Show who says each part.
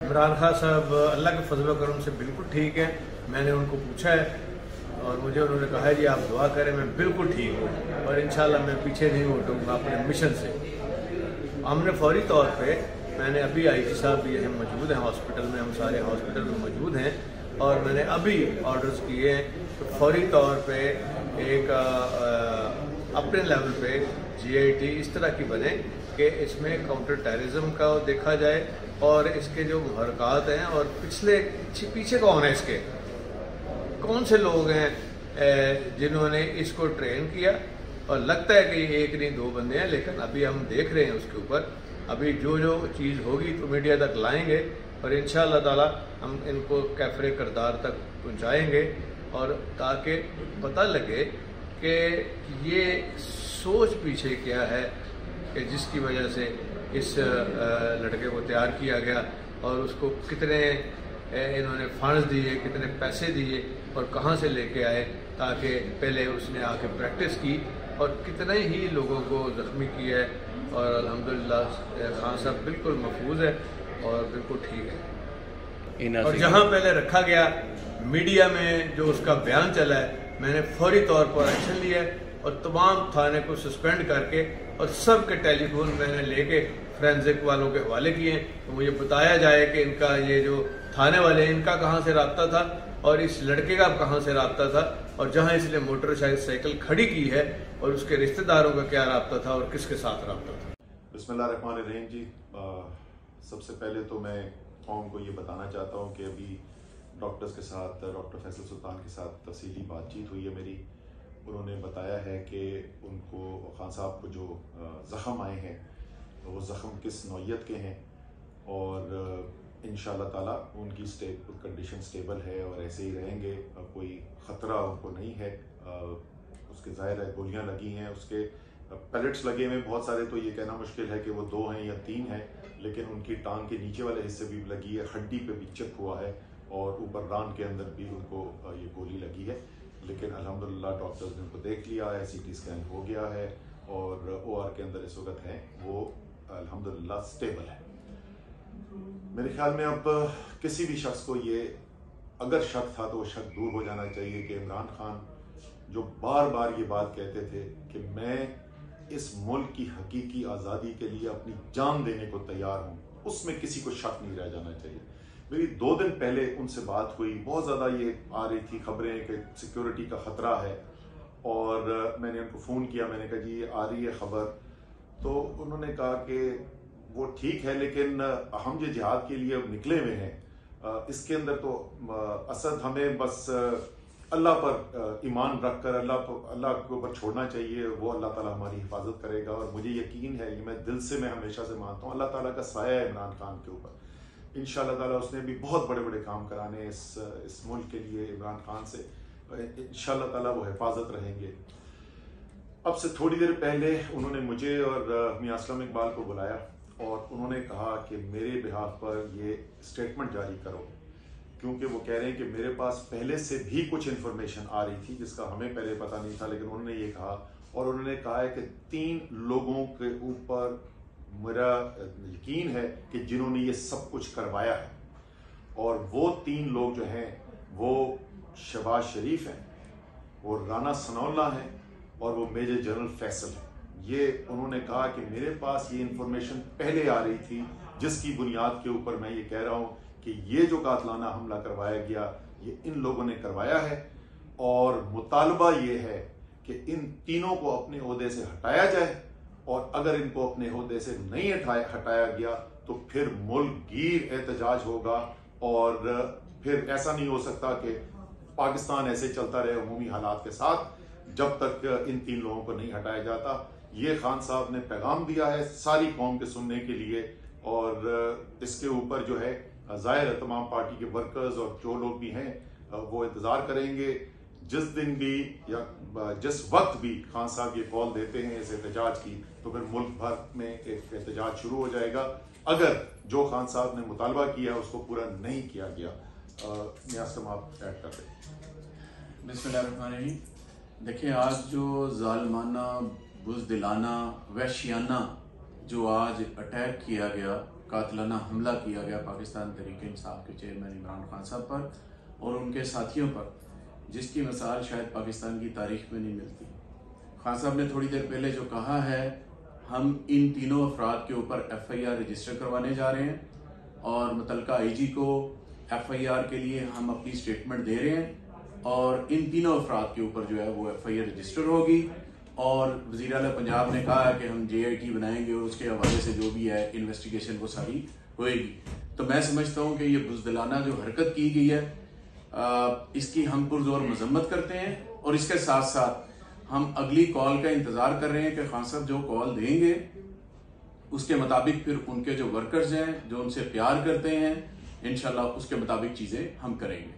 Speaker 1: इमरान खान साहब अल्लाह के फजल व करम से बिल्कुल ठीक है। मैंने उनको पूछा है और मुझे उन्होंने कहा है जी आप दुआ करें, मैं बिल्कुल ठीक हूँ और इंशाल्लाह मैं पीछे नहीं हटूँगा अपने मिशन से। हमने फौरी तौर पे, मैंने अभी आईजी साहब भी यहाँ मौजूद हैं हॉस्पिटल में, हम सारे हॉस्पिटल में मौजूद हैं और मैंने अभी ऑर्डर्स किए हैं तो फौरी तौर पे एक अपने लेवल पे GIT इस तरह की बने कि इसमें काउंटर टेररिज्म का देखा जाए और इसके जो मुहरकात हैं और पीछे कौन है, इसके कौन से लोग हैं जिन्होंने इसको ट्रेन किया। और लगता है कि ये एक नहीं दो बंदे हैं, लेकिन अभी हम देख रहे हैं उसके ऊपर। अभी जो जो चीज़ होगी तो मीडिया तक लाएंगे और इंशाअल्लाह ताला हम इनको कैफरे किरदार तक पहुंचाएंगे और ताकि पता लगे कि ये सोच पीछे क्या है कि जिसकी वजह से इस लड़के को तैयार किया गया और उसको कितने इन्होंने फंड्स दिए, कितने पैसे दिए और कहाँ से लेके आए, ताकि पहले उसने आके प्रैक्टिस की और कितने ही लोगों को ज़ख्मी किया है। और अल्हम्दुलिल्लाह खान साहब बिल्कुल महफूज है और बिल्कुल ठीक है। और जहाँ पहले रखा गया मीडिया में जो उसका बयान चला है, मैंने फौरी तौर पर एक्शन लिया है और तमाम थाने को सस्पेंड करके और सब के टेलीफोन मैंने लेके फोरेंसिक वालों के हवाले किए हैं। तो मुझे बताया जाए कि इनका ये जो थाने वाले इनका कहाँ से रब्ता था और इस लड़के का कहाँ से रब्ता था और जहाँ इसने मोटरसाइकिल खड़ी की है और उसके रिश्तेदारों का क्या रब्ता था और किसके साथ रब्ता था।
Speaker 2: बिस्मिल्लाहिर्रहमानिर्रहीम जी, सबसे पहले तो मैं कौम को ये बताना चाहता हूँ कि अभी डॉक्टर्स के साथ, डॉक्टर फैसल सुल्तान के साथ तफसीली बातचीत हुई है मेरी। उन्होंने बताया है कि उनको, खान साहब को जो ज़ख़म आए हैं वो ज़ख़म किस नौइयत के हैं और इंशाअल्लाह ताला उनकी कंडीशन स्टेबल है और ऐसे ही रहेंगे, कोई ख़तरा उनको नहीं है। उसके ज़ाहिर है गोलियां लगी हैं, उसके पैलेट्स लगे हुए बहुत सारे, तो ये कहना मुश्किल है कि वो 2 हैं या 3 हैं, लेकिन उनकी टांग के नीचे वाले हिस्से भी लगी है, हड्डी पे भी चिप हुआ है और ऊपर रान के अंदर भी उनको ये गोली लगी है। लेकिन अल्हम्दुलिल्लाह डॉक्टर्स ने उनको देख लिया है, CT स्कैन हो गया है और OR के अंदर इस वक्त हैं, वो अल्हम्दुलिल्लाह स्टेबल है। मेरे ख्याल में अब किसी भी शख्स को ये अगर शक था तो वो शक दूर हो जाना चाहिए कि इमरान खान जो बार बार ये बात कहते थे कि मैं इस मुल्क की हकीकी आज़ादी के लिए अपनी जान देने को तैयार हूँ, उसमें किसी को शक नहीं रह जाना चाहिए। मेरी 2 दिन पहले उनसे बात हुई, बहुत ज़्यादा ये आ रही थी खबरें कि सिक्योरिटी का ख़तरा है और मैंने उनको फ़ोन किया, मैंने कहा जी ये आ रही है ख़बर, तो उन्होंने कहा कि वो ठीक है लेकिन हम जो जिहाद के लिए अब निकले हुए हैं, इसके अंदर तो असद हमें बस अल्लाह पर ईमान रखकर अल्लाह के ऊपर छोड़ना चाहिए, वो अल्लाह ताला हमारी हिफाजत करेगा। और मुझे यकीन है, ये मैं दिल से, मैं हमेशा से मानता हूँ, अल्लाह ताला का साया है इमरान खान के ऊपर। इंशाअल्लाह ताला उसने भी बहुत बड़े बड़े काम कराने इस मुल्क के लिए इमरान खान से, इंशाअल्लाह ताला वो हिफाजत रहेंगे। अब से थोड़ी देर पहले उन्होंने मुझे और मियां असलम इकबाल को बुलाया और उन्होंने कहा कि मेरे बिहाफ पर ये स्टेटमेंट जारी करो, क्योंकि वो कह रहे हैं कि मेरे पास पहले से भी कुछ इन्फॉर्मेशन आ रही थी जिसका हमें पहले पता नहीं था, लेकिन उन्होंने ये कहा और उन्होंने कहा है कि 3 लोगों के ऊपर मेरा यकीन है कि जिन्होंने ये सब कुछ करवाया है, और वो 3 लोग जो हैं वो शहबाज शरीफ हैं, वो राना सनाउल्लाह हैं और वो मेजर जनरल फैसल हैं। ये उन्होंने कहा कि मेरे पास ये इंफॉर्मेशन पहले आ रही थी जिसकी बुनियाद के ऊपर मैं ये कह रहा हूँ कि ये जो कातलाना हमला करवाया गया ये इन लोगों ने करवाया है और मुतालबा ये है कि इन तीनों को अपने ओहदे से हटाया जाए, और अगर इनको अपने ओहदे से नहीं हटाया गया तो फिर मुल्क गिर एहतजाज होगा और फिर ऐसा नहीं हो सकता कि पाकिस्तान ऐसे चलता रहे अमूमी हालात के साथ जब तक इन 3 लोगों को नहीं हटाया जाता। ये खान साहब ने पैगाम दिया है सारी कौम के सुनने के लिए और इसके ऊपर जो है जाहिर है तमाम पार्टी के वर्कर्स और जो लोग भी हैं वो इंतज़ार करेंगे। जिस दिन भी या जिस वक्त भी खान साहब ये कॉल देते हैं इस एहतजाज की, तो फिर मुल्क भर में एक एहतजाज शुरू हो जाएगा अगर जो खान साहब ने मुतालबा किया है उसको पूरा नहीं किया गया। नियाज़ आप ऐड कर दें।
Speaker 3: बिस्मिल्लाहिर्रहमानिर्रहीम। देखिए, आज जो जालिमाना, बुज़दिलाना, वहशियाना जो आज अटैक किया गया कातिलाना हमला किया गया पाकिस्तान तहरीक-ए-इंसाफ के चेयरमैन इमरान खान साहब पर और उनके साथियों पर, जिसकी मिसाल शायद पाकिस्तान की तारीख में नहीं मिलती। खान साहब ने थोड़ी देर पहले जो कहा है, हम इन तीनों अफराद के ऊपर FIR रजिस्टर करवाने जा रहे हैं और मुतलका IG को FIR के लिए हम अपनी स्टेटमेंट दे रहे हैं और इन तीनों अफराद के ऊपर जो है वो FIR रजिस्टर होगी। और वज़ीर आला पंजाब ने कहा है कि हम JIT बनाएंगे और उसके हवाले से जो भी है इन्वेस्टिगेशन वो सारी होएगी। तो मैं समझता हूँ कि ये बुज़दिलाना जो हरकत की गई है, इसकी हम पुरज़ोर मजम्मत करते हैं और इसके साथ साथ हम अगली कॉल का इंतज़ार कर रहे हैं कि खान साहब जो कॉल देंगे उसके मुताबिक फिर उनके जो वर्कर्स हैं जो उनसे प्यार करते हैं, इंशाल्लाह उसके मुताबिक चीज़ें हम करेंगे।